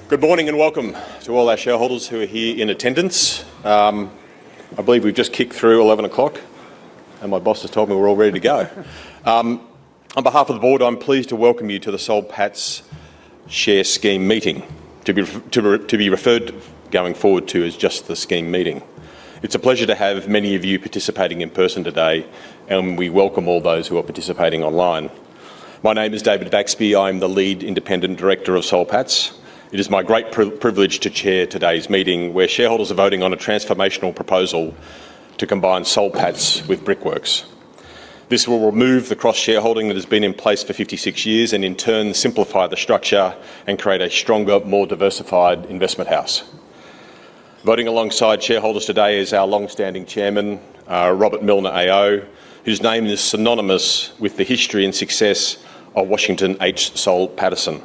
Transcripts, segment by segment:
Good morning and welcome to all our shareholders who are here in attendance. I believe we've just kicked through 11 o'clock and my boss has told me we're all ready to go. On behalf of the board, I'm pleased to welcome you to the Soul Patts Share Scheme meeting, to be referred going forward to as just the scheme meeting. It's a pleasure to have many of you participating in person today, and we welcome all those who are participating online. My name is David Baxby. I'm the lead independent director of Soul Patts. It is my great privilege to chair today's meeting, where shareholders are voting on a transformational proposal to combine Soul Patts with Brickworks. This will remove the cross-shareholding that has been in place for 56 years and in turn simplify the structure and create a stronger, more diversified investment house. Voting alongside shareholders today is our long-standing chairman, Robert Milner AO, whose name is synonymous with the history and success of Washington H. Soul Pattinson.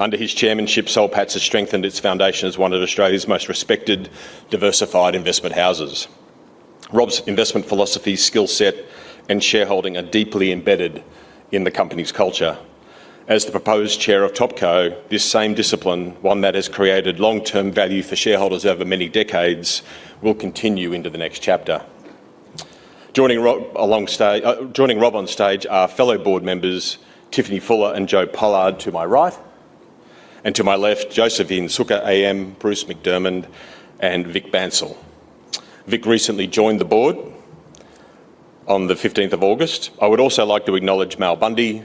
Under his chairmanship, Soul Patts has strengthened its foundation as one of Australia's most respected, diversified investment houses. Rob's investment philosophy, skill set and shareholding are deeply embedded in the company's culture. As the proposed chair of Topco, this same discipline, one that has created long-term value for shareholders over many decades, will continue into the next chapter. Joining Rob on stage are fellow board members Tiffany Fuller and Joe Pollard to my right, and to my left, Josephine Suka AM, Bruce McDermott and Vic Bansal. Vic recently joined the board on the 15th of August. I would also like to acknowledge Mal Bundy,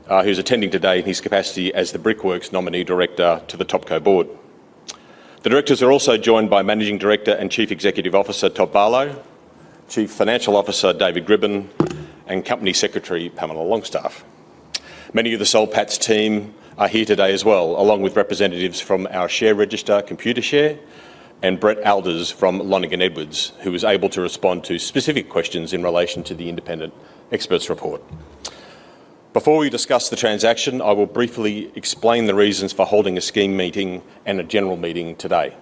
who's attending today in his capacity as the Brickworks nominee director to the Topco board. The directors are also joined by Managing Director and Chief Executive Officer Todd Barlow, Chief Financial Officer David Gribben and Company Secretary Pamela Longstaff. Many of the Soul Patts team are here today as well, along with representatives from our share register, Computershare, and Brett Alders from Lonergan Edwards, who was able to respond to specific questions in relation to the independent experts report. Before we discuss the transaction, I will briefly explain the reasons for holding a scheme meeting and a general meeting today.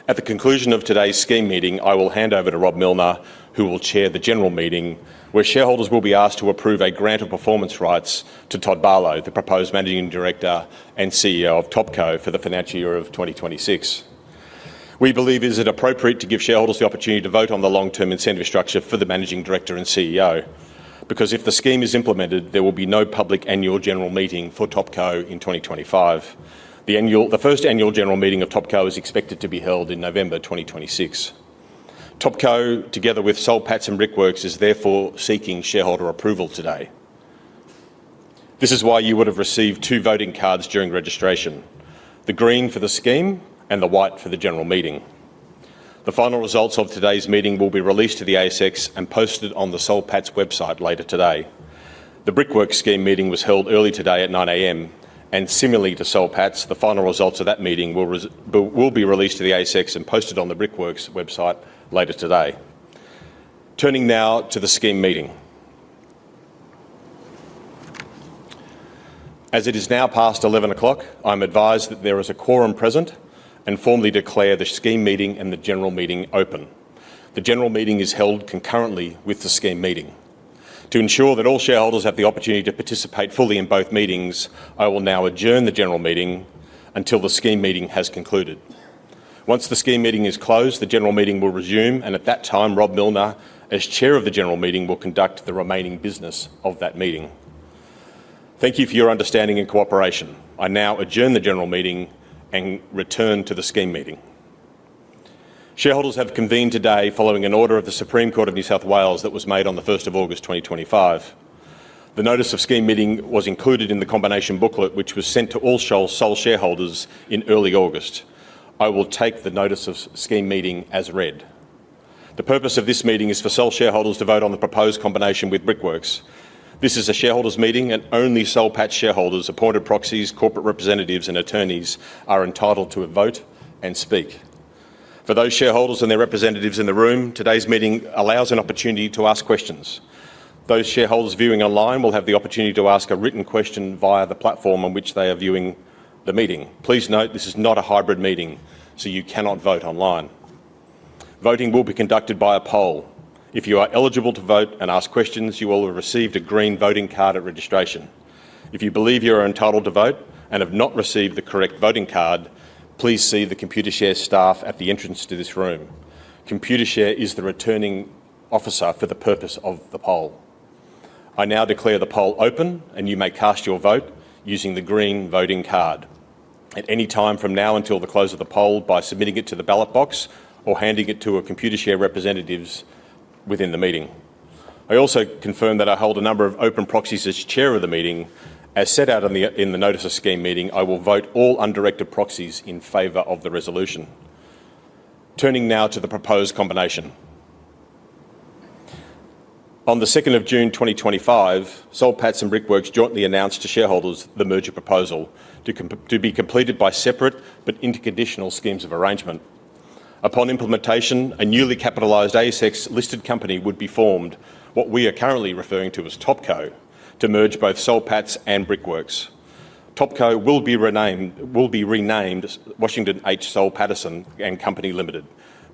At the conclusion of today's scheme meeting, I will hand over to Rob Milner, who will chair the general meeting, where shareholders will be asked to approve a grant of performance rights to Todd Barlow, the proposed Managing Director and CEO of Topco for the financial year of 2026. We believe it is appropriate to give shareholders the opportunity to vote on the long-term incentive structure for the Managing Director and CEO, because if the scheme is implemented, there will be no public annual general meeting for Topco in 2025. The first annual general meeting of Topco is expected to be held in November 2026. Topco, together with Soul Patts and Brickworks, is therefore seeking shareholder approval today. This is why you would have received two voting cards during registration, the green for the scheme and the white for the general meeting. The final results of today's meeting will be released to the ASX and posted on the Soul Patts website later today. The Brickworks scheme meeting was held early today at 9 a.m, and similarly to Soul Patts, the final results of that meeting will be released to the ASX and posted on the Brickworks website later today. Turning now to the scheme meeting. As it is now past 11 o'clock, I'm advised that there is a quorum present and formally declare the scheme meeting and the general meeting open. The general meeting is held concurrently with the scheme meeting. To ensure that all shareholders have the opportunity to participate fully in both meetings, I will now adjourn the general meeting until the scheme meeting has concluded. Once the scheme meeting is closed, the general meeting will resume, and at that time, Rob Milner, as chair of the general meeting, will conduct the remaining business of that meeting. Thank you for your understanding and cooperation. I now adjourn the general meeting and return to the scheme meeting. Shareholders have convened today following an order of the Supreme Court of New South Wales that was made on the 1st of August 2025. The notice of scheme meeting was included in the combination booklet, which was sent to all Soul shareholders in early August. I will take the notice of scheme meeting as read. The purpose of this meeting is for Soul shareholders to vote on the proposed combination with Brickworks. This is a shareholders' meeting, and only Soul Patts shareholders, appointed proxies, corporate representatives and attorneys are entitled to vote and speak. For those shareholders and their representatives in the room, today's meeting allows an opportunity to ask questions. Those shareholders viewing online will have the opportunity to ask a written question via the platform on which they are viewing the meeting. Please note this is not a hybrid meeting, so you cannot vote online. Voting will be conducted by a poll. If you are eligible to vote and ask questions, you will have received a green voting card at registration. If you believe you are entitled to vote and have not received the correct voting card, please see the Computershare staff at the entrance to this room. Computershare is the returning officer for the purpose of the poll. I now declare the poll open, and you may cast your vote using the green voting card at any time from now until the close of the poll by submitting it to the ballot box or handing it to a Computershare representatives within the meeting. I also confirm that I hold a number of open proxies as chair of the meeting. As set out in the notice of scheme meeting, I will vote all undirected proxies in favour of the resolution. Turning now to the proposed combination. On the 2nd of June 2025, Soul Patts and Brickworks jointly announced to shareholders the merger proposal to be completed by separate but interconditional schemes of arrangement. Upon implementation, a newly capitalised ASX-listed company would be formed, what we are currently referring to as Topco, to merge both Soul Patts and Brickworks. Topco will be renamed Washington H. Soul Patterson and Company Limited,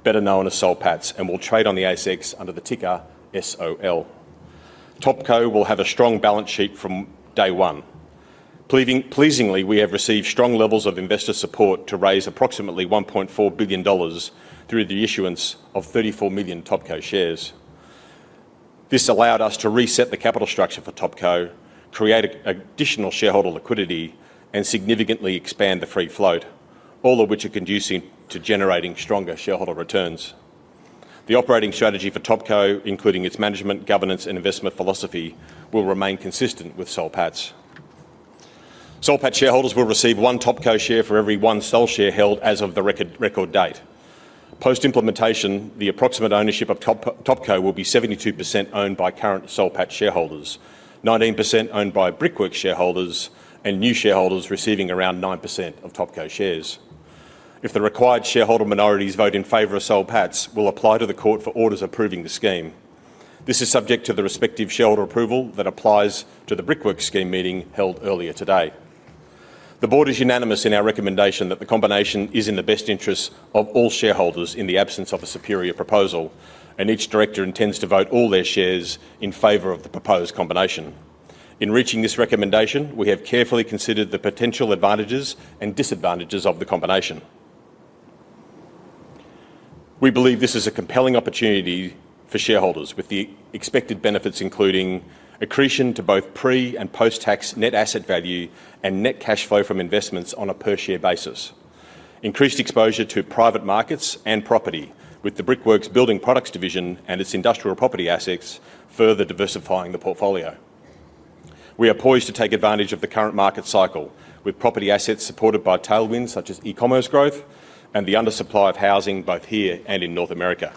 better known as Soul Patts, and will trade on the ASX under the ticker SOL. Topco will have a strong balance sheet from day one. Pleasingly, we have received strong levels of investor support to raise approximately $1.4 billion through the issuance of 34 million Topco shares. This allowed us to reset the capital structure for Topco, create additional shareholder liquidity, and significantly expand the free float, all of which are conducive to generating stronger shareholder returns. The operating strategy for Topco, including its management, governance and investment philosophy, will remain consistent with Soul Patts. Soul Patts shareholders will receive one Topco share for every one Soul share held as of the record date. Post-implementation, the approximate ownership of Topco will be 72% owned by current Soul Patts shareholders, 19% owned by Brickworks shareholders, and new shareholders receiving around 9% of Topco shares. If the required shareholder minorities vote in favour of Soul Patts, will apply to the court for orders approving the scheme. This is subject to the respective shareholder approval that applies to the Brickworks scheme meeting held earlier today. The board is unanimous in our recommendation that the combination is in the best interests of all shareholders in the absence of a superior proposal, and each director intends to vote all their shares in favour of the proposed combination. In reaching this recommendation, we have carefully considered the potential advantages and disadvantages of the combination. We believe this is a compelling opportunity for shareholders, with the expected benefits including accretion to both pre- and post-tax net asset value and net cash flow from investments on a per-share basis. Increased exposure to private markets and property, with the Brickworks Building Products division and its industrial property assets further diversifying the portfolio. We are poised to take advantage of the current market cycle, with property assets supported by tailwinds such as e-commerce growth and the undersupply of housing both here and in North America.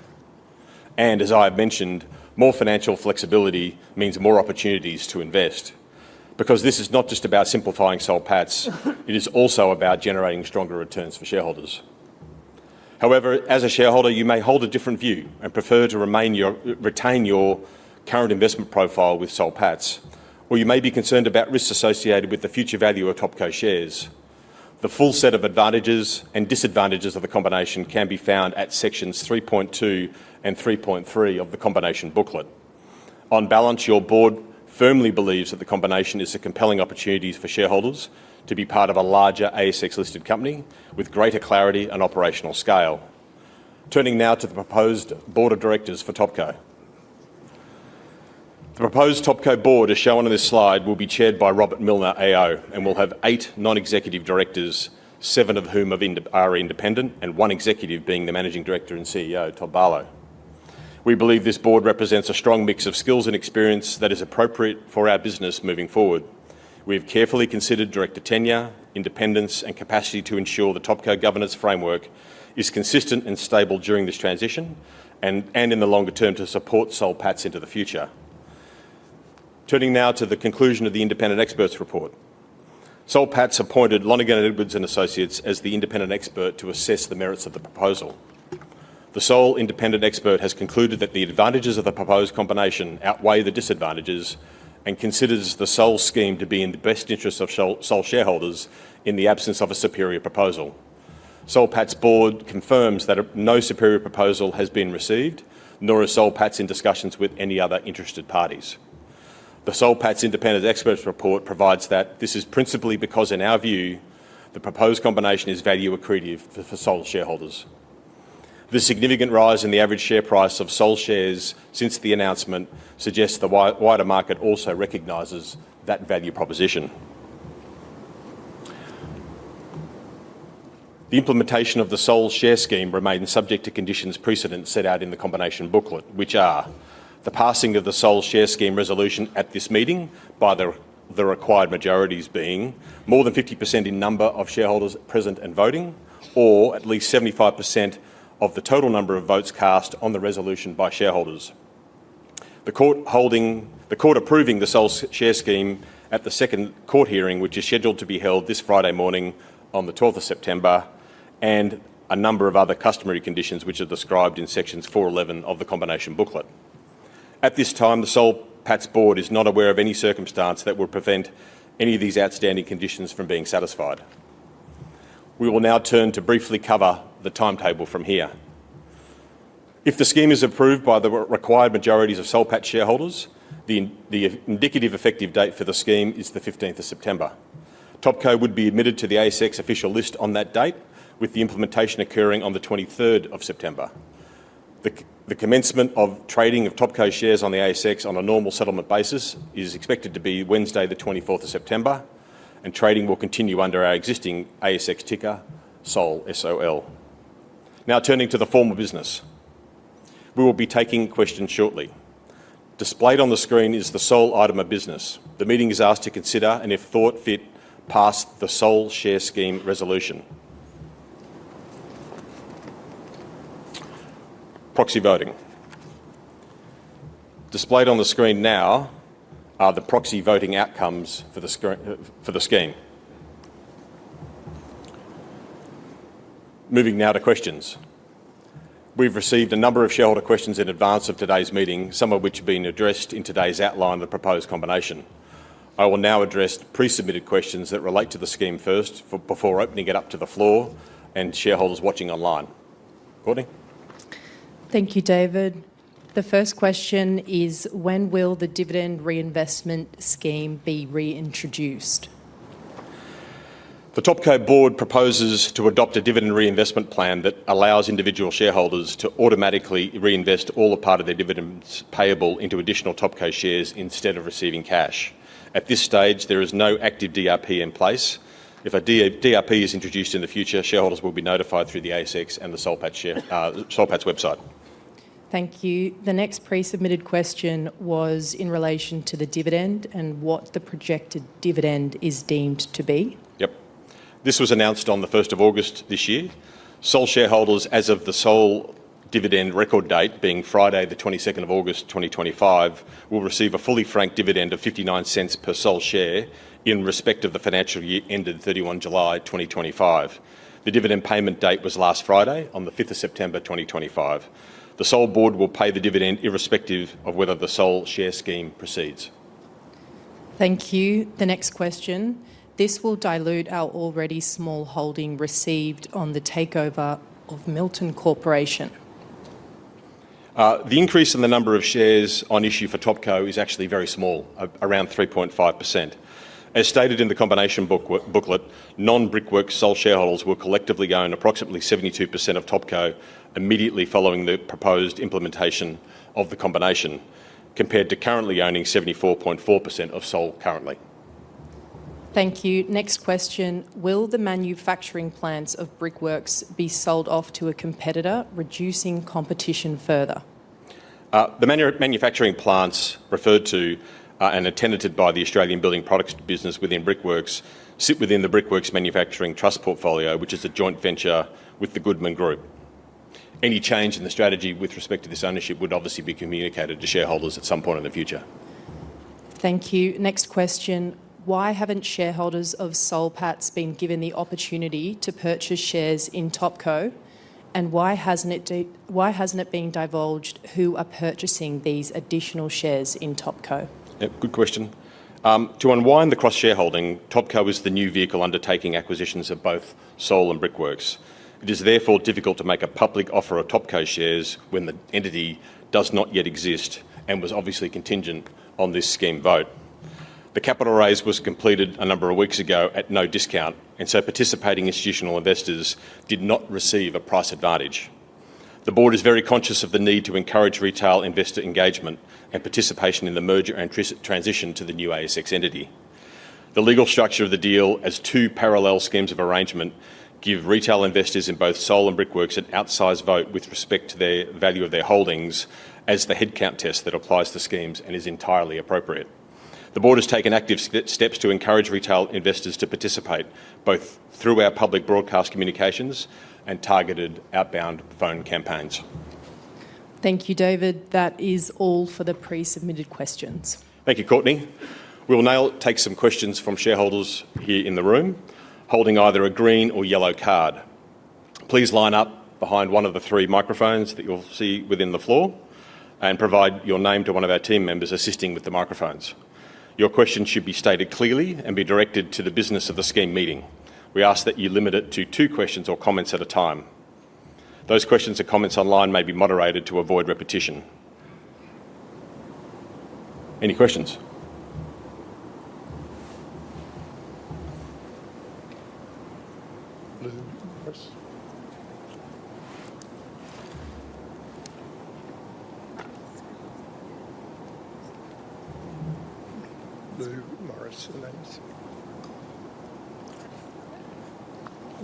And as I have mentioned, more financial flexibility means more opportunities to invest. Because this is not just about simplifying Soul Patts, it is also about generating stronger returns for shareholders. However, as a shareholder, you may hold a different view and prefer to retain your current investment profile with Soul Patts, or you may be concerned about risks associated with the future value of Topco shares. The full set of advantages and disadvantages of the combination can be found at sections 3.2 and 3.3 of the combination booklet. On balance, your board firmly believes that the combination is a compelling opportunity for shareholders to be part of a larger ASX-listed company with greater clarity and operational scale. Turning now to the proposed board of directors for Topco. The proposed Topco board, as shown on this slide, will be chaired by Robert Milner AO and will have 8 non-executive directors, 7 of whom are independent, and 1 executive being the Managing Director and CEO, Todd Barlow. We believe this board represents a strong mix of skills and experience that is appropriate for our business moving forward. We have carefully considered director tenure, independence and capacity to ensure the Topco governance framework is consistent and stable during this transition and in the longer term to support Soul Patts into the future. Turning now to the conclusion of the independent experts report. Soul Patts appointed Lonergan Edwards and Associates as the independent expert to assess the merits of the proposal. The sole independent expert has concluded that the advantages of the proposed combination outweigh the disadvantages and considers the Soul scheme to be in the best interest of Soul shareholders in the absence of a superior proposal. Soul Patts board confirms that no superior proposal has been received, nor is Soul Patts in discussions with any other interested parties. The Soul Patts Independent Experts Report provides that this is principally because, in our view, the proposed combination is value accretive for Soul shareholders. The significant rise in the average share price of Soul shares since the announcement suggests the wider market also recognises that value proposition. The implementation of the Soul share scheme remains subject to conditions precedent set out in the combination booklet, which are the passing of the Soul share scheme resolution at this meeting by the required majorities being more than 50% in number of shareholders present and voting, or at least 75% of the total number of votes cast on the resolution by shareholders. The court approving the Soul share scheme at the second court hearing, which is scheduled to be held this Friday morning on the 12th of September, and a number of other customary conditions which are described in sections 411 of the combination booklet. At this time, the Soul Patts board is not aware of any circumstance that would prevent any of these outstanding conditions from being satisfied. We will now turn to briefly cover the timetable from here. If the scheme is approved by the required majorities of Soul Patts shareholders, the indicative effective date for the scheme is the 15th of September. Topco would be admitted to the ASX official list on that date, with the implementation occurring on the 23rd of September. The commencement of trading of Topco shares on the ASX on a normal settlement basis is expected to be Wednesday the 24th of September, and trading will continue under our existing ASX ticker, SOL, SOL. Now turning to the formal business. We will be taking questions shortly. Displayed on the screen is the sole item of business. The meeting is asked to consider and, if thought fit, pass the Soul share scheme resolution. Proxy voting. Displayed on the screen now are the proxy voting outcomes for the scheme. Moving now to questions. We've received a number of shareholder questions in advance of today's meeting, some of which have been addressed in today's outline of the proposed combination. I will now address pre-submitted questions that relate to the scheme first, before opening it up to the floor and shareholders watching online. Courtney? Thank you, David. The first question is, when will the dividend reinvestment scheme be reintroduced? The Topco board proposes to adopt a dividend reinvestment plan that allows individual shareholders to automatically reinvest all or part of their dividends payable into additional Topco shares instead of receiving cash. At this stage, there is no active DRP in place. If a DRP is introduced in the future, shareholders will be notified through the ASX and the Soul Patts website. Thank you. The next pre-submitted question was in relation to the dividend and what the projected dividend is deemed to be. Yep. This was announced on the 1st of August this year. Soul shareholders, as of the Soul dividend record date, being Friday the 22nd of August 2025, will receive a fully franked dividend of 59 cents per Soul share in respect of the financial year ended 31 July 2025. The dividend payment date was last Friday on the 5th of September 2025. The Soul board will pay the dividend irrespective of whether the Soul share scheme proceeds. Thank you. The next question. This will dilute our already small holding received on the takeover of Milton Corporation. The increase in the number of shares on issue for Topco is actually very small, around 3.5%. As stated in the combination booklet, non-Brickworks Soul shareholders will collectively own approximately 72% of Topco immediately following the proposed implementation of the combination, compared to currently owning 74.4% of Soul currently. Thank you. Next question. Will the manufacturing plants of Brickworks be sold off to a competitor, reducing competition further? The manufacturing plants referred to and are tenanted by the Australian Building Products business within Brickworks sit within the Brickworks Manufacturing Trust portfolio, which is a joint venture with the Goodman Group. Any change in the strategy with respect to this ownership would obviously be communicated to shareholders at some point in the future. Thank you. Next question. Why haven't shareholders of Soul Patts been given the opportunity to purchase shares in Topco, and why hasn't it been divulged who are purchasing these additional shares in Topco? Yep, good question. To unwind the cross-shareholding, Topco is the new vehicle undertaking acquisitions of both Soul and Brickworks. It is therefore difficult to make a public offer of Topco shares when the entity does not yet exist and was obviously contingent on this scheme vote. The capital raise was completed a number of weeks ago at no discount, and so participating institutional investors did not receive a price advantage. The board is very conscious of the need to encourage retail investor engagement and participation in the merger and transition to the new ASX entity. The legal structure of the deal as two parallel schemes of arrangement give retail investors in both Soul and Brickworks an outsized vote with respect to their value of their holdings as the headcount test that applies to schemes and is entirely appropriate. The board has taken active steps to encourage retail investors to participate, both through our public broadcast communications and targeted outbound phone campaigns. Thank you, David. That is all for the pre-submitted questions. Thank you, Courtney. We will now take some questions from shareholders here in the room, holding either a green or yellow card. Please line up behind one of the three microphones that you'll see within the floor and provide your name to one of our team members assisting with the microphones. Your question should be stated clearly and be directed to the business of the scheme meeting. We ask that you limit it to 2 questions or comments at a time. Those questions or comments online may be moderated to avoid repetition. Any questions? Lou Morris. Lou Morris, the name's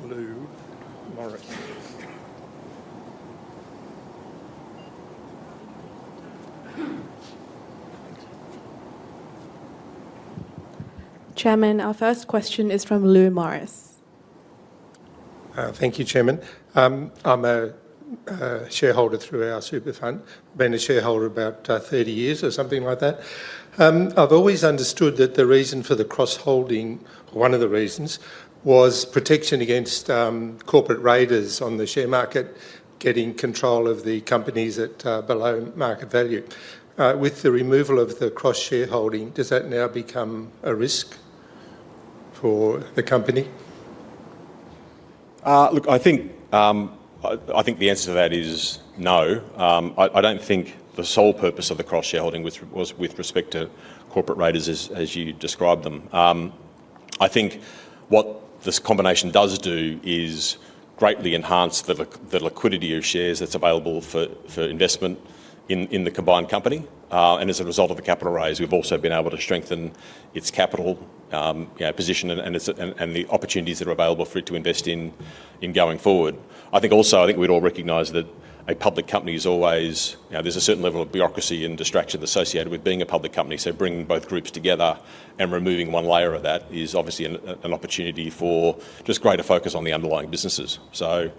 Lou Morris. Chairman, our first question is from Lou Morris. Thank you, Chairman. I'm a shareholder through our super fund. Been a shareholder about 30 years or something like that. I've always understood that the reason for the cross-holding, one of the reasons, was protection against corporate raiders on the share market getting control of the companies at below market value. With the removal of the cross-shareholding, does that now become a risk for the company? Look, I think the answer to that is no. I don't think the sole purpose of the cross-shareholding was with respect to corporate raiders as you described them. I think what this combination does do is greatly enhance the liquidity of shares that's available for investment in the combined company. And as a result of the capital raise, we've also been able to strengthen its capital position and the opportunities that are available for it to invest in going forward. I think we'd all recognise that a public company is always, there's a certain level of bureaucracy and distraction associated with being a public company. So bringing both groups together and removing one layer of that is obviously an opportunity for just greater focus on the underlying businesses. So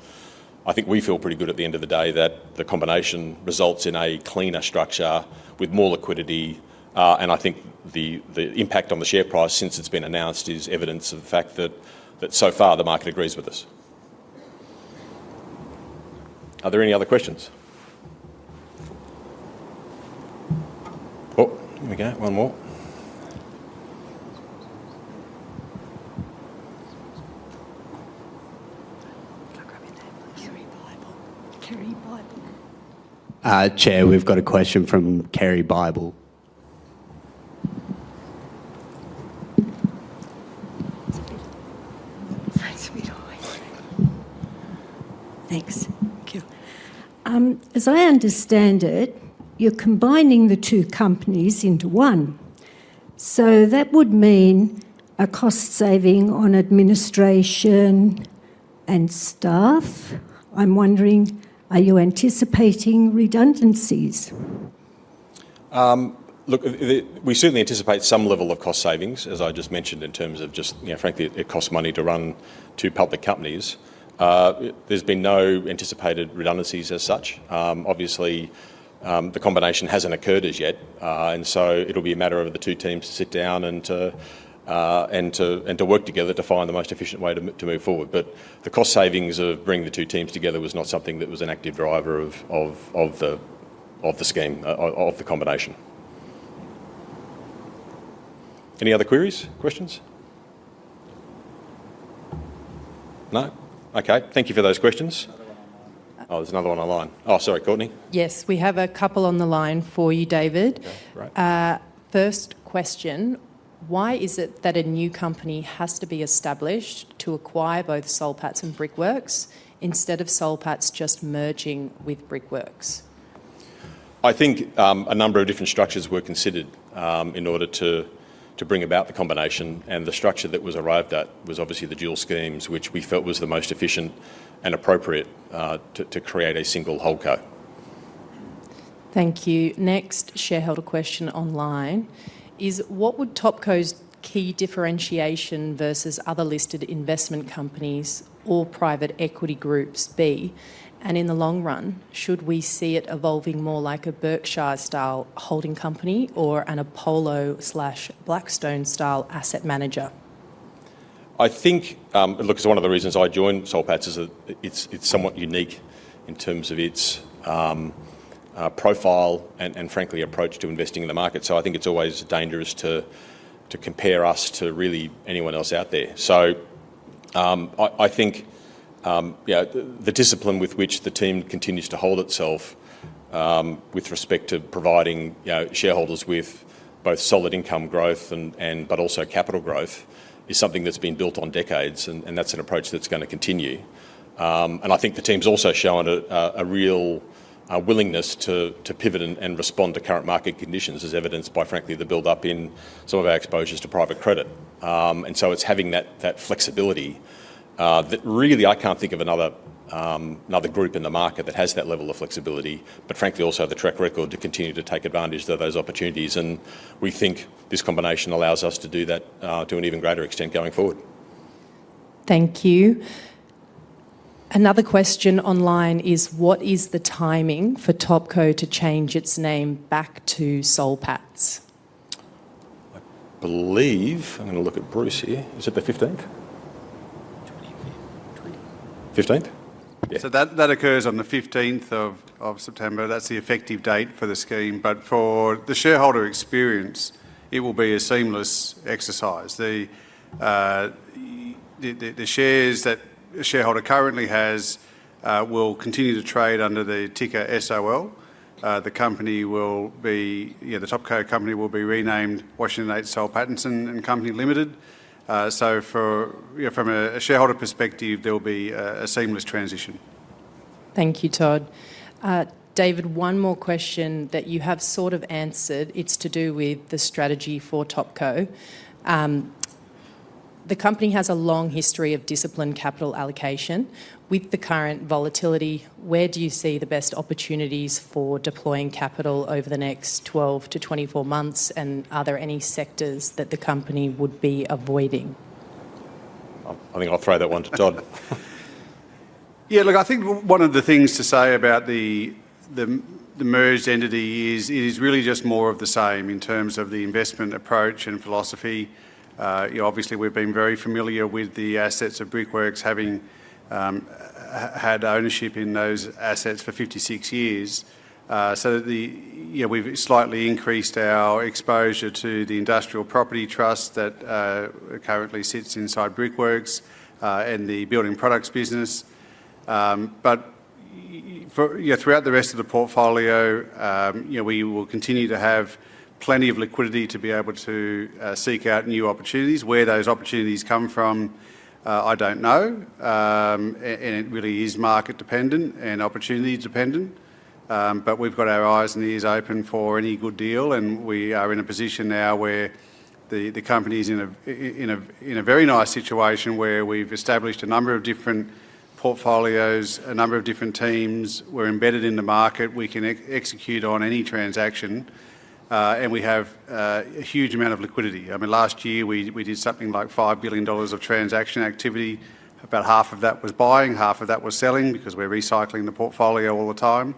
I think we feel pretty good at the end of the day that the combination results in a cleaner structure with more liquidity, and I think the impact on the share price since it's been announced is evidence of the fact that so far the market agrees with us. Are there any other questions? Oh, here we go, one more. Chair, we've got a question from Kerry Bible. Thanks. Thank you. As I understand it, you're combining the two companies into one. So that would mean a cost saving on administration and staff. I'm wondering, are you anticipating redundancies? Look, we certainly anticipate some level of cost savings, as I just mentioned, in terms of just, frankly, it costs money to run two public companies. There's been no anticipated redundancies as such. Obviously, the combination hasn't occurred as yet, and so it'll be a matter of the two teams to sit down and to work together to find the most efficient way to move forward. But the cost savings of bringing the two teams together was not something that was an active driver of the scheme, of the combination. Any other queries, questions? No? Okay, thank you for those questions. Oh, there's another one online. Oh, sorry, Courtney. Yes, we have a couple on the line for you, David. Okay, right. First question, why is it that a new company has to be established to acquire both Soulpats and Brickworks instead of Soulpats just merging with Brickworks? I think a number of different structures were considered in order to bring about the combination, and the structure that was arrived at was obviously the dual schemes, which we felt was the most efficient and appropriate to create a single holdco. Thank you. Next shareholder question online is, what would Topco's key differentiation versus other listed investment companies or private equity groups be? And in the long run, should we see it evolving more like a Berkshire-style holding company or an Apollo/Blackstone-style asset manager? I think, look, it's one of the reasons I joined Soul Patts is that it's somewhat unique in terms of its profile and frankly approach to investing in the market. So I think it's always dangerous to compare us to really anyone else out there. So I think the discipline with which the team continues to hold itself with respect to providing shareholders with both solid income growth but also capital growth is something that's been built on decades, and that's an approach that's going to continue. And I think the team's also shown a real willingness to pivot and respond to current market conditions, as evidenced by, frankly, the build-up in some of our exposures to private credit. And so it's having that flexibility that really I can't think of another group in the market that has that level of flexibility, but frankly also the track record to continue to take advantage of those opportunities. And we think this combination allows us to do that to an even greater extent going forward. Thank you. Another question online is, what is the timing for Topco to change its name back to Soul Patts? I believe, I'm going to look at Bruce here, is it the 15th? 15th? Yeah. So that occurs on the 15th of September. That's the effective date for the scheme. But for the shareholder experience, it will be a seamless exercise. The shares that a shareholder currently has will continue to trade under the ticker SOL. The company will be, the Topco company will be renamed Washington H. Soul Pattinson and Company Limited. So from a shareholder perspective, there will be a seamless transition. Thank you, Todd. David, one more question that you have sort of answered. It's to do with the strategy for Topco. The company has a long history of disciplined capital allocation. With the current volatility, where do you see the best opportunities for deploying capital over the next 12 to 24 months? And are there any sectors that the company would be avoiding? I think I'll throw that one to Todd. Yeah, look, I think one of the things to say about the merged entity is it is really just more of the same in terms of the investment approach and philosophy. Obviously, we've been very familiar with the assets of Brickworks, having had ownership in those assets for 56 years. So we've slightly increased our exposure to the industrial property trust that currently sits inside Brickworks and the building products business. But throughout the rest of the portfolio, we will continue to have plenty of liquidity to be able to seek out new opportunities. Where those opportunities come from, I don't know, and it really is market dependent and opportunity dependent. But we've got our eyes and ears open for any good deal, and we are in a position now where the company is in a very nice situation where we've established a number of different portfolios, a number of different teams. We're embedded in the market. We can execute on any transaction. And we have a huge amount of liquidity. I mean, last year we did something like $5 billion of transaction activity. About half of that was buying, half of that was selling, because we're recycling the portfolio all the time.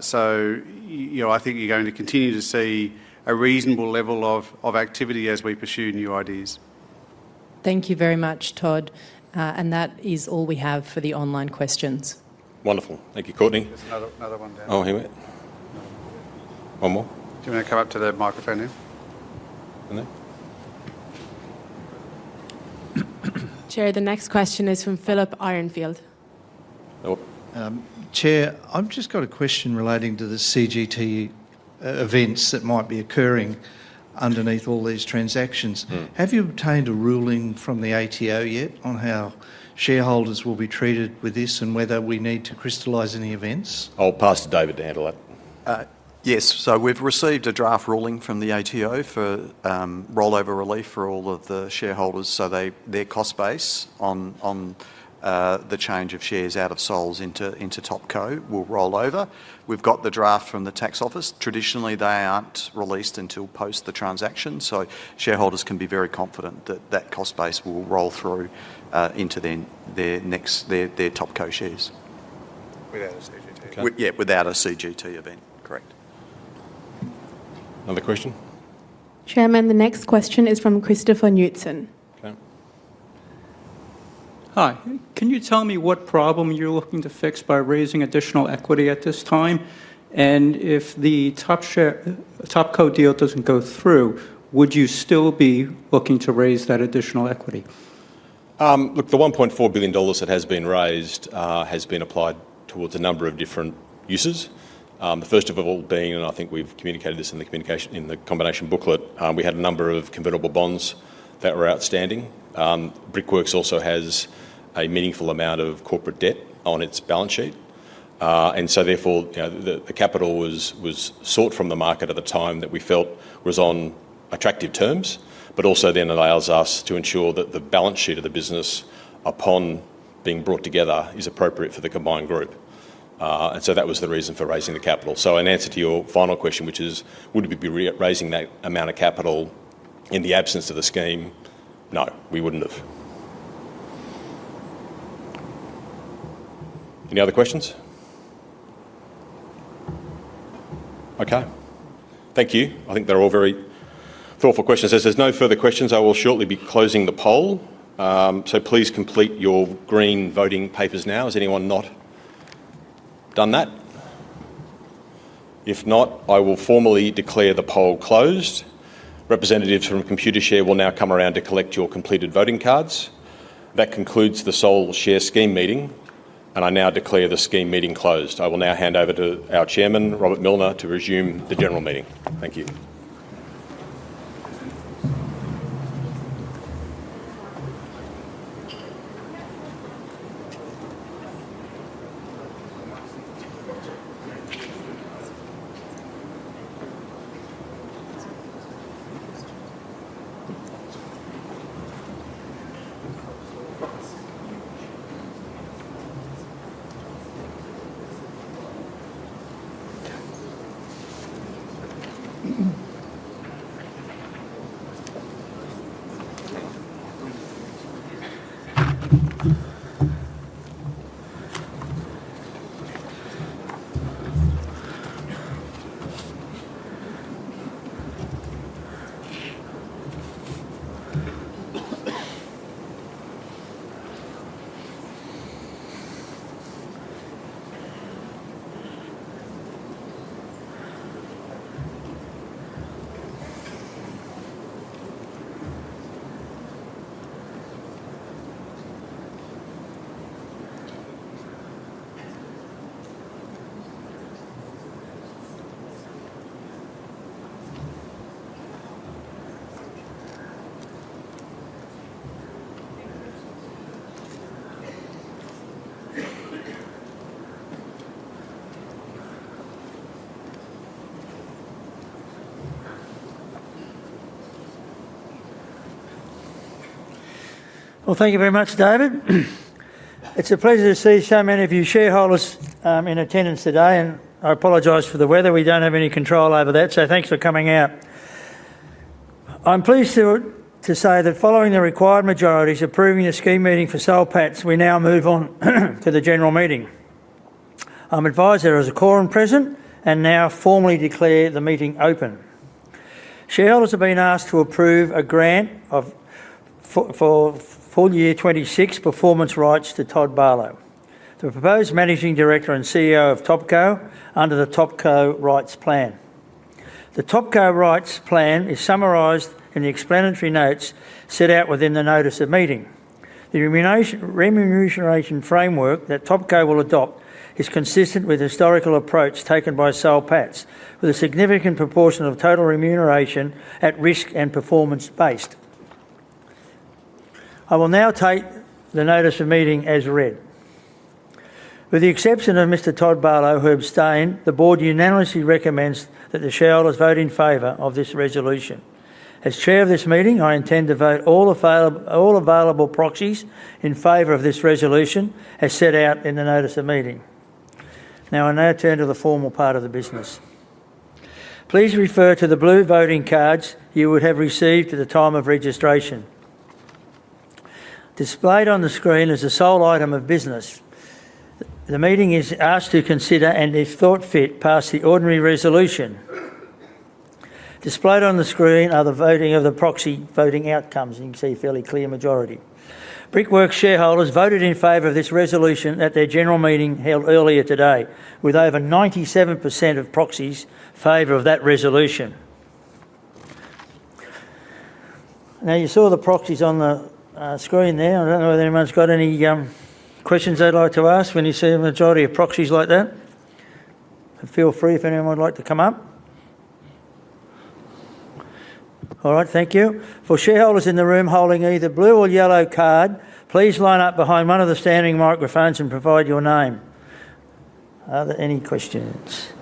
So I think you're going to continue to see a reasonable level of activity as we pursue new ideas. Thank you very much, Todd. And that is all we have for the online questions. Wonderful. Thank you, Courtney. There's another one down. Oh, here we go. One more. Do you want to come up to the microphone now? And then? Chair, the next question is from Philip Ironfield. Oh, Chair, I've just got a question relating to the CGT events that might be occurring underneath all these transactions. Have you obtained a ruling from the ATO yet on how shareholders will be treated with this and whether we need to crystallise any events? I'll pass to David to handle that. Yes, so we've received a draft ruling from the ATO for rollover relief for all of the shareholders, so their cost base on the change of shares out of Sols into Topco will roll over. We've got the draft from the tax office. Traditionally, they aren't released until post the transaction, so shareholders can be very confident that that cost base will roll through into their Topco shares. Without a CGT. Okay. Without a CGT event, correct. Another question? Chairman, the next question is from Christopher Knutson. Okay. Hi. Can you tell me what problem you're looking to fix by raising additional equity at this time? And if the Topco deal doesn't go through, would you still be looking to raise that additional equity? Look, the $1.4 billion that has been raised has been applied towards a number of different uses. The first of all being, and I think we've communicated this in the combination booklet, we had a number of convertible bonds that were outstanding. Brickworks also has a meaningful amount of corporate debt on its balance sheet. And so therefore, the capital was sought from the market at the time that we felt was on attractive terms, but also then allows us to ensure that the balance sheet of the business, upon being brought together, is appropriate for the combined group. And so that was the reason for raising the capital. So in answer to your final question, which is, would we be raising that amount of capital in the absence of the scheme? No, we wouldn't have. Any other questions? Okay. Thank you. I think they're all very thoughtful questions. As there's no further questions, I will shortly be closing the poll. So please complete your green voting papers now. Has anyone not done that? If not, I will formally declare the poll closed. Representatives from Computershare will now come around to collect your completed voting cards. That concludes the Sols Share Scheme meeting, and I now declare the scheme meeting closed. I will now hand over to our chairman, Robert Milner, to resume the general meeting. Thank you. Well, thank you very much, David. It's a pleasure to see so many of you shareholders in attendance today, and I apologise for the weather. We don't have any control over that, so thanks for coming out. I'm pleased to say that following the required majorities approving the scheme meeting for Soul Patts, we now move on to the general meeting. I'm advised there is a quorum present and now formally declare the meeting open. Shareholders have been asked to approve a grant for full year 26 performance rights to Todd Barlow, the proposed Managing Director and CEO of Topco, under the Topco Rights Plan. The Topco Rights Plan is summarised in the explanatory notes set out within the notice of meeting. The remuneration framework that Topco will adopt is consistent with the historical approach taken by Soul Patts, with a significant proportion of total remuneration at risk and performance-based. I will now take the notice of meeting as read. With the exception of Mr Todd Barlow, who abstained, the Board unanimously recommends that the shareholders vote in favour of this resolution. As Chair of this meeting, I intend to vote all available proxies in favour of this resolution as set out in the notice of meeting. Now I turn to the formal part of the business. Please refer to the blue voting cards you would have received at the time of registration. Displayed on the screen is the sole item of business. The meeting is asked to consider and, if thought fit, pass the ordinary resolution. Displayed on the screen are the voting of the proxy voting outcomes. You can see a fairly clear majority. Brickworks shareholders voted in favour of this resolution at their general meeting held earlier today, with over 97% of proxies favour of that resolution. Now, you saw the proxies on the screen there. I don't know whether anyone's got any questions they'd like to ask when you see a majority of proxies like that. Feel free if anyone would like to come up. All right, thank you. For shareholders in the room holding either blue or yellow card, please line up behind one of the standing microphones and provide your name. Are there any questions?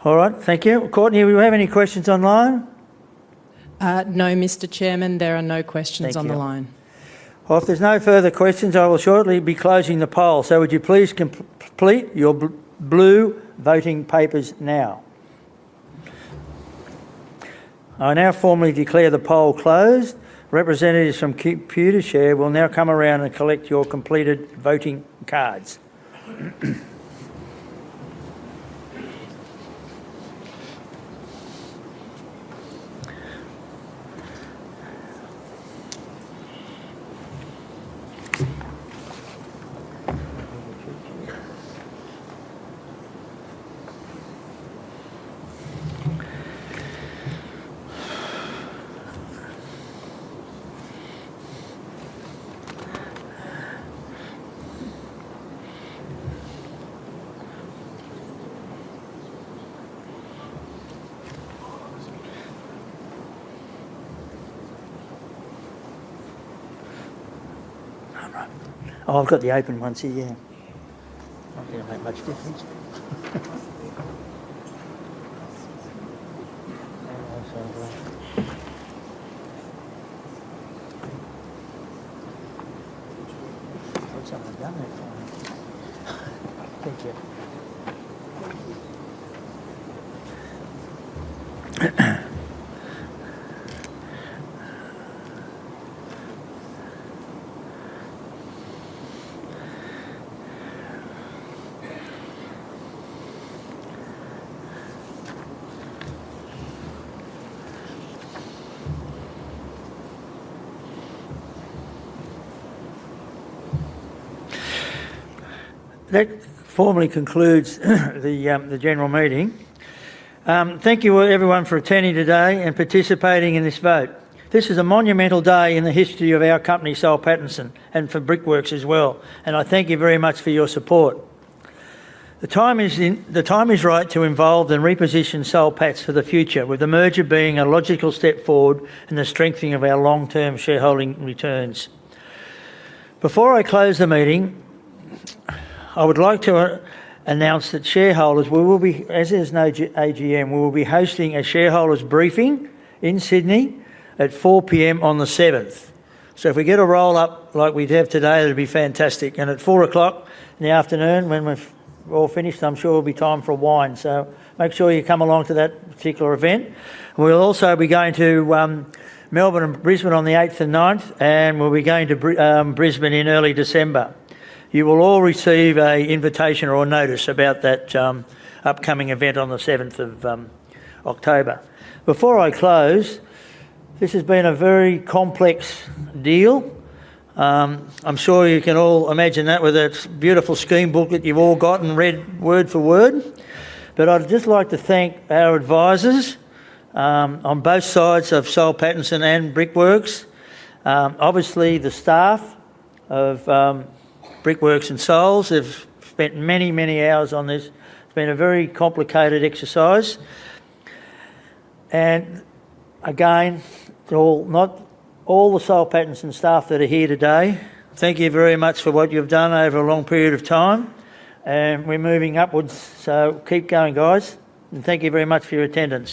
All right, thank you. Courtney, do we have any questions online? No, Mr Chairman, there are no questions on the line. Well, if there's no further questions, I will shortly be closing the poll. So would you please complete your blue voting papers now? I now formally declare the poll closed. Representatives from Computershare will now come around and collect your completed voting cards. Oh, I've got the open ones here, yeah. Not going to make much difference. What's someone done that for me? Thank you. That formally concludes the general meeting. Thank you everyone for attending today and participating in this vote. This is a monumental day in the history of our company, Soul Pattinson, and for Brickworks as well, and I thank you very much for your support. The time is right to involve and reposition Soul Patts for the future, with the merger being a logical step forward in the strengthening of our long-term shareholding returns. Before I close the meeting, I would like to announce that shareholders, we will be, as there's no AGM, we will be hosting a shareholders briefing in Sydney at 4 p.m. on the 7th. So if we get a roll up like we have today, it'll be fantastic. And at 4 o'clock in the afternoon, when we've all finished, I'm sure it'll be time for a wine. So make sure you come along to that particular event. We'll also be going to Melbourne and Brisbane on the 8th and 9th, and we'll be going to Brisbane in early December. You will all receive an invitation or a notice about that upcoming event on the 7th of October. Before I close, this has been a very complex deal. I'm sure you can all imagine that with that beautiful scheme booklet you've all got and read word for word. But I'd just like to thank our advisors on both sides of Soul Pattinson and Brickworks. Obviously the staff of Brickworks and Soles. They've spent many, many hours on this. It's been a very complicated exercise. And again, not all the Soul Pattinson staff that are here today, thank you very much for what you've done over a long period of time. And we're moving upwards, so keep going, guys. And thank you very much for your attendance.